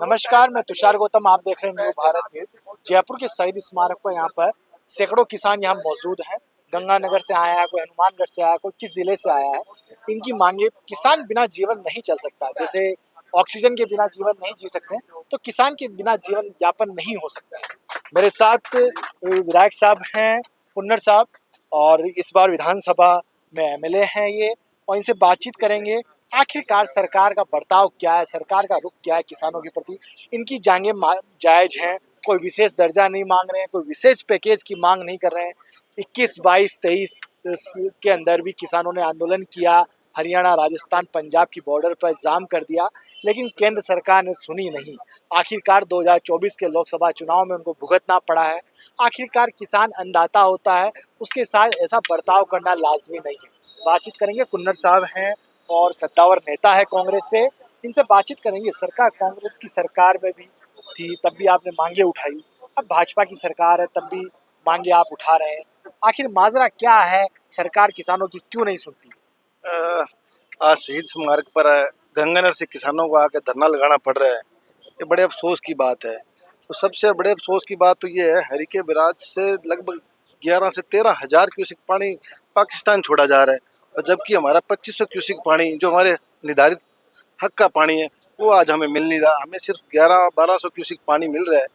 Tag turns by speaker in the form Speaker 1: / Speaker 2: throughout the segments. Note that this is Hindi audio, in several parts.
Speaker 1: नमस्कार, मैं तुषार गौतम। आप देख रहे हैं न्यू भारत न्यूज। जयपुर के शहीद स्मारक पर यहाँ पर सैकड़ों किसान यहाँ मौजूद हैं। गंगानगर से आया है, कोई हनुमानगढ़ से आया है, कोई किस जिले से आया है। इनकी मांगे, किसान बिना जीवन नहीं चल सकता। जैसे ऑक्सीजन के बिना जीवन नहीं जी सकते, तो किसान के बिना जीवन यापन नहीं हो सकता है। मेरे साथ विधायक साहब हैं, कुन्नर साहब, और इस बार विधानसभा में एमएलए हैं ये, और इनसे बातचीत करेंगे। आखिरकार सरकार का बर्ताव क्या है, सरकार का रुख क्या है किसानों के प्रति। इनकी जांघें जायज हैं, कोई विशेष दर्जा नहीं मांग रहे हैं, कोई विशेष पैकेज की मांग नहीं कर रहे हैं। 21, 22, 23 के अंदर भी किसानों ने आंदोलन किया। हरियाणा, राजस्थान, पंजाब की बॉर्डर पर जाम कर दिया, लेकिन केंद्र सरकार ने सुनी नहीं। आखिरकार 2024 के लोकसभा चुनाव में उनको भुगतना पड़ा है। आखिरकार किसान अन्नदाता होता है, उसके साथ ऐसा बर्ताव करना लाजमी नहीं है। बातचीत करेंगे। कुन्नर साहब हैं और कद्दावर नेता है कांग्रेस से, इनसे बातचीत करेंगे। सरकार कांग्रेस की सरकार में भी थी, तब भी आपने मांगे उठाई। अब भाजपा की सरकार है, तब भी मांगे आप उठा रहे हैं। आखिर माजरा क्या है, सरकार किसानों की क्यों नहीं सुनती?
Speaker 2: आज शहीद स्मारक पर गंगानगर से किसानों को आकर धरना लगाना पड़ रहा है। ये बड़े अफसोस की बात है। तो सबसे बड़े अफसोस की बात तो ये है, हरीके बैराज से लगभग 11 से 13 हजार क्यूसेक पानी पाकिस्तान छोड़ा जा रहा है, और जबकि हमारा 2500 क्यूसेक पानी जो हमारे निर्धारित हक का पानी है वो आज हमें मिल नहीं रहा। हमें सिर्फ 11-1200 क्यूसेक पानी मिल रहा है,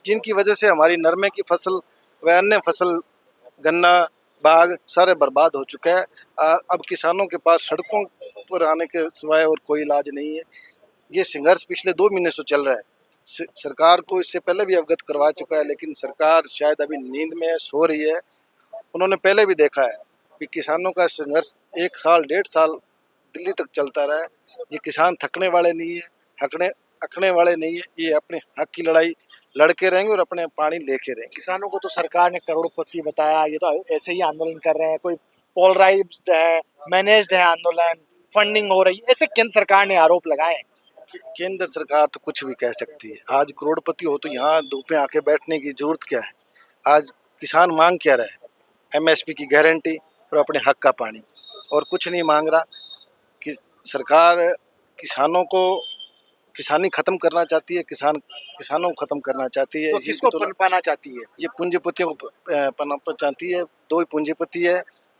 Speaker 2: जिनकी वजह से हमारी नरमे की फसल व अन्य फसल, गन्ना, बाग सारे बर्बाद हो चुके हैं। अब किसानों के पास सड़कों पर आने के सिवाय और कोई इलाज नहीं है। ये संघर्ष पिछले 2 महीने से चल रहा है। सरकार को इससे पहले भी अवगत करवा चुका है, लेकिन सरकार शायद अभी नींद में है, सो रही है। उन्होंने पहले भी देखा है कि किसानों का संघर्ष 1 साल 1.5 साल दिल्ली तक चलता रहा है। ये किसान थकने वाले नहीं है, अकने वाले नहीं है। ये अपने हक की लड़ाई लड़के रहेंगे और अपने पानी लेके रहेंगे।
Speaker 1: किसानों को तो सरकार ने करोड़पति बताया, ये तो ऐसे ही आंदोलन कर रहे हैं। कोई पोलराइज्ड है, मैनेज्ड है आंदोलन, फंडिंग हो रही है, ऐसे केंद्र सरकार ने आरोप लगाए हैं।
Speaker 2: केंद्र सरकार तो कुछ भी कह सकती है। आज करोड़पति हो तो यहाँ धूपे आके बैठने की जरूरत क्या है? आज किसान मांग क्या रहा है? एमएसपी की गारंटी और अपने हक का पानी, और कुछ नहीं मांग रहा। कि सरकार किसानों को किसानी खत्म करना चाहती है, किसानों को खत्म करना चाहती है।
Speaker 1: तो किसको पनपाना चाहती है?
Speaker 2: ये पूंजीपतियों को पनपना चाहती है। 2 ही पूंजीपति है,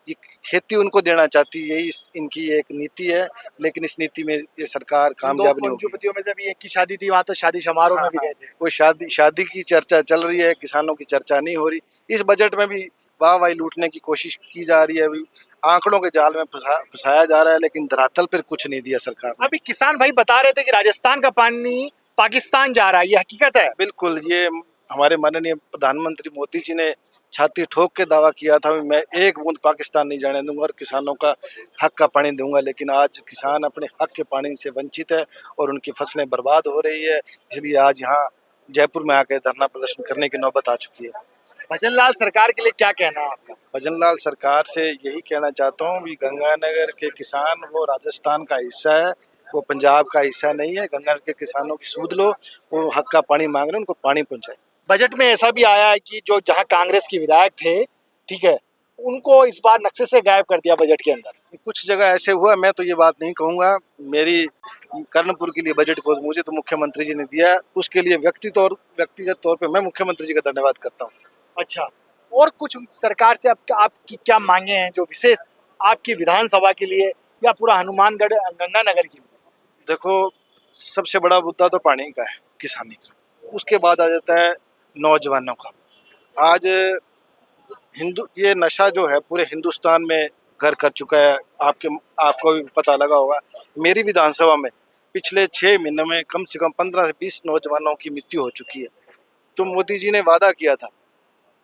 Speaker 2: ये खेती उनको देना चाहती है। यही इनकी एक नीति है, लेकिन इस नीति में ये सरकार कामयाब नहीं होगी।
Speaker 1: पूंजीपतियों में जब एक की शादी थी, वहां तो शादी समारोह में भी गए थे।
Speaker 2: वो शादी की चर्चा चल रही है, किसानों की चर्चा नहीं हो रही। इस बजट में भी वाहवाही लूटने की कोशिश की जा रही है। अभी आंकड़ों के जाल में फंसाया जा रहा है, लेकिन धरातल पर कुछ नहीं दिया सरकार ने।
Speaker 1: अभी किसान भाई बता रहे थे कि राजस्थान का पानी पाकिस्तान जा रहा है, ये हकीकत है?
Speaker 2: बिल्कुल, ये हमारे माननीय प्रधानमंत्री मोदी जी ने छाती ठोक के दावा किया था, मैं 1 बूंद पाकिस्तान नहीं जाने दूंगा और किसानों का हक का पानी दूंगा। लेकिन आज किसान अपने हक के पानी से वंचित है और उनकी फसलें बर्बाद हो रही है। इसलिए आज यहाँ जयपुर में आकर धरना प्रदर्शन करने की नौबत आ चुकी है।
Speaker 1: भजनलाल सरकार के लिए क्या कहना है आपका?
Speaker 2: भजनलाल सरकार से यही कहना चाहता हूँ कि गंगानगर के किसान वो राजस्थान का हिस्सा है, वो पंजाब का हिस्सा नहीं है। गंगानगर के किसानों की सूद लो, वो हक का पानी मांग रहे हैं, उनको पानी पहुंचाए।
Speaker 1: बजट में ऐसा भी आया है कि जो जहां कांग्रेस के विधायक थे, ठीक है, उनको इस बार नक्शे से गायब कर दिया बजट के अंदर।
Speaker 2: कुछ जगह ऐसे हुआ, मैं तो ये बात नहीं कहूँगा। मेरी कर्णपुर के लिए बजट को मुझे तो मुख्यमंत्री जी ने दिया, उसके लिए व्यक्तिगत तौर पे मैं मुख्यमंत्री जी का धन्यवाद करता हूँ।
Speaker 1: अच्छा, और कुछ सरकार से आपकी क्या मांगे हैं जो विशेष आपकी विधानसभा के लिए या पूरा हनुमानगढ़ गंगानगर के लिए?
Speaker 2: देखो, सबसे बड़ा मुद्दा तो पानी का है, किसानी का। उसके बाद आ जाता है नौजवानों का। आज ये नशा जो है पूरे हिंदुस्तान में घर कर चुका है। आपको भी पता लगा होगा, मेरी विधानसभा में पिछले 6 महीनों में कम से कम 15 से 20 नौजवानों की मृत्यु हो चुकी है। तो मोदी जी ने वादा किया था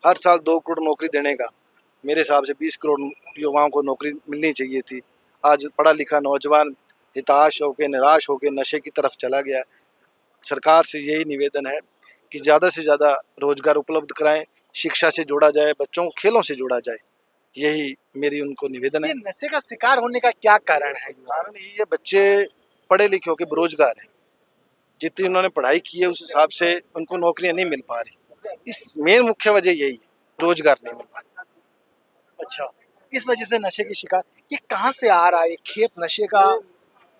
Speaker 2: हर साल 2 करोड़ नौकरी देने का। मेरे हिसाब से 20 करोड़ युवाओं को नौकरी मिलनी चाहिए थी। आज पढ़ा लिखा नौजवान हिताश होकर, निराश होकर नशे की तरफ चला गया। सरकार से यही निवेदन है कि ज़्यादा से ज़्यादा रोजगार उपलब्ध कराएं, शिक्षा से जोड़ा जाए, बच्चों को खेलों से जोड़ा जाए। यही मेरी उनको निवेदन है।
Speaker 1: नशे का शिकार होने का क्या कारण है?
Speaker 2: कारण ये बच्चे पढ़े लिखे होकर बेरोजगार हैं। जितनी उन्होंने पढ़ाई की है उस हिसाब से उनको नौकरियां नहीं मिल पा रही। इस मेन मुख्य वजह यही है, रोजगार नहीं मिल पा रहा।
Speaker 1: अच्छा, इस वजह से नशे की शिकार ये कहाँ से आ रहा है, खेप नशे का?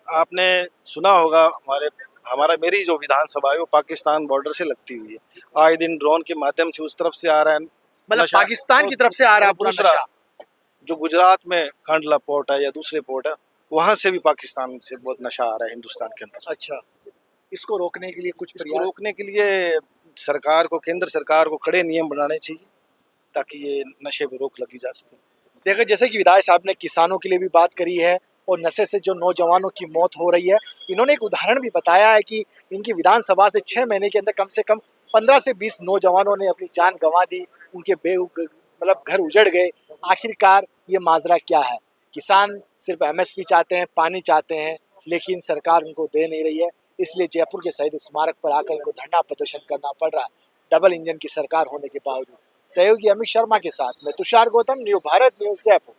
Speaker 2: आपने सुना होगा, हमारे हमारा मेरी जो विधानसभा है वो पाकिस्तान बॉर्डर से लगती हुई है। आए दिन ड्रोन के माध्यम से उस तरफ से आ रहा है
Speaker 1: मतलब
Speaker 2: नशा।
Speaker 1: पाकिस्तान की तरफ से आ रहा है
Speaker 2: और
Speaker 1: पूरा
Speaker 2: दूसरा,
Speaker 1: नशा।
Speaker 2: जो गुजरात में कांडला पोर्ट है या दूसरे पोर्ट है, वहां से भी पाकिस्तान से बहुत नशा आ रहा है हिंदुस्तान के अंदर।
Speaker 1: अच्छा, इसको रोकने के लिए कुछ
Speaker 2: इसको
Speaker 1: प्रयास?
Speaker 2: रोकने के लिए सरकार को, केंद्र सरकार को कड़े नियम बनाने चाहिए ताकि ये नशे पर रोक लगी जा सके।
Speaker 1: देखो, जैसे कि विधायक साहब ने किसानों के लिए भी बात करी है और नशे से जो नौजवानों की मौत हो रही है, इन्होंने एक उदाहरण भी बताया है कि इनकी विधानसभा से 6 महीने के अंदर कम से कम 15 से 20 नौजवानों ने अपनी जान गंवा दी, उनके मतलब घर उजड़ गए। आखिरकार ये माजरा क्या है? किसान सिर्फ एमएसपी चाहते हैं, पानी चाहते हैं, लेकिन सरकार उनको दे नहीं रही है। इसलिए जयपुर के शहीद स्मारक पर आकर इनको धरना प्रदर्शन करना पड़ रहा है, डबल इंजन की सरकार होने के बावजूद। सहयोगी अमित शर्मा के साथ मैं तुषार गौतम, न्यू भारत न्यूज जयपुर।